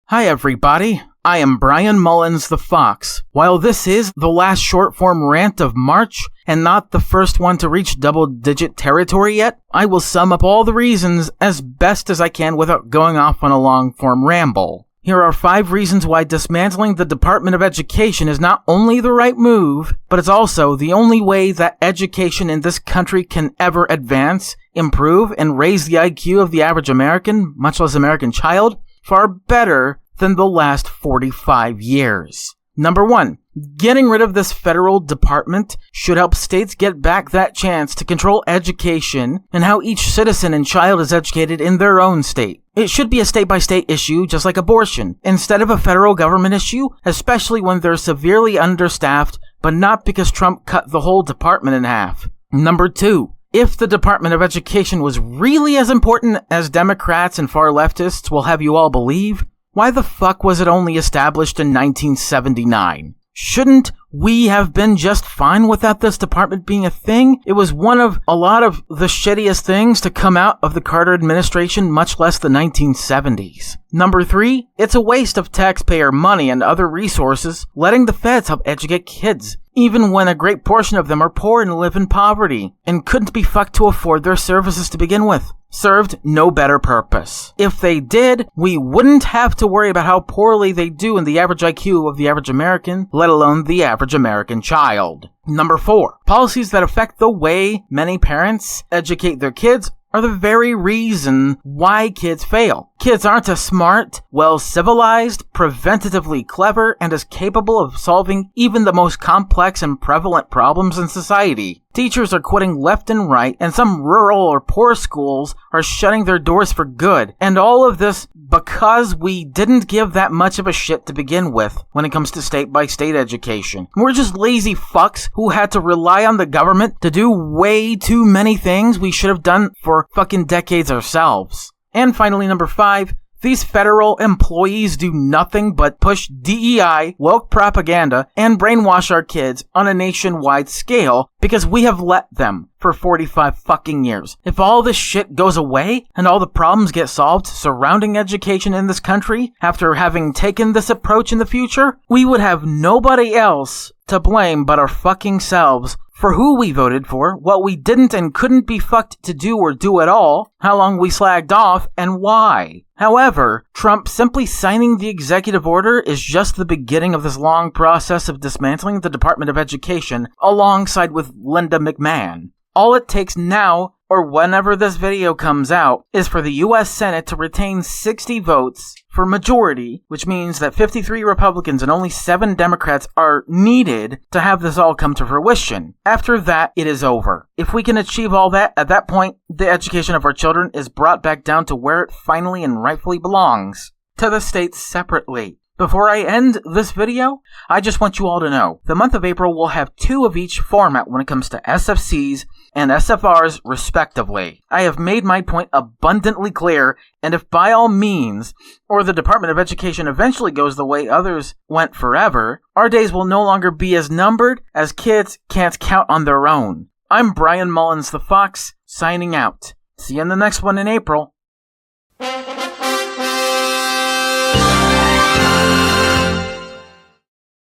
Hi everybody, I am Brian Mullins the Fox. While this is the last short-form rant of March, and not the first one to reach double-digit territory yet, I will sum up all the reasons as best as I can without going off on a long-form ramble. Here are 5 reasons why dismantling the Department of Education is not only the right move, but it's also the only way that education in this country can ever advance, improve, and raise the IQ of the average American, much less American child, far better than the last 45 years. Number 1. Getting rid of this federal department should help states get back that chance to control education and how each citizen and child is educated in their own state. It should be a state-by-state issue, just like abortion, instead of a federal government issue, especially when they're severely understaffed, but not because Trump cut the whole department in half. Number 2. If the Department of Education was really as important as Democrats and far leftists will have you all believe, why the fuck was it only established in 1979? Shouldn't we have been just fine without this department being a thing? It was one of a lot of the shittiest things to come out of the Carter administration, much less the 1970s. Number 3, it's a waste of taxpayer money and other resources letting the feds help educate kids, even when a great portion of them are poor and live in poverty, and couldn't be fucked to afford their services to begin with. Served no better purpose. If they did, we wouldn't have to worry about how poorly they do in the average IQ of the average American, let alone the average American child. Number 4, policies that affect the way many parents educate their kids are the very reason why kids fail. Kids aren't as smart, well-civilized, preventatively clever, and as capable of solving even the most complex and prevalent problems in society. Teachers are quitting left and right, and some rural or poor schools are shutting their doors for good. And all of this because we didn't give that much of a shit to begin with when it comes to state-by-state education. We're just lazy fucks who had to rely on the government to do way too many things we should have done for fucking decades ourselves. And finally, number 5, these federal employees do nothing but push DEI, woke propaganda, and brainwash our kids on a nationwide scale because we have let them for 45 fucking years. If all this shit goes away and all the problems get solved surrounding education in this country after having taken this approach in the future, we would have nobody else to blame but our fucking selves for who we voted for, what we didn't and couldn't be fucked to do or do at all, how long we slagged off, and why. However, Trump simply signing the executive order is just the beginning of this long process of dismantling the Department of Education alongside with Linda McMahon. All it takes now, or whenever this video comes out, is for the U.S. Senate to retain 60 votes for majority, which means that 53 Republicans and only 7 Democrats are needed to have this all come to fruition. After that, it is over. If we can achieve all that, at that point, the education of our children is brought back down to where it finally and rightfully belongs, to the states separately. Before I end this video, I just want you all to know, the month of April will have 2 of each format when it comes to SFCs and SFRs respectively. I have made my point abundantly clear, and if by all means, or the Department of Education eventually goes the way others went forever, our days will no longer be as numbered as kids can't count on their own. I'm Brian Mullins the Fox, signing out. See you in the next one in April.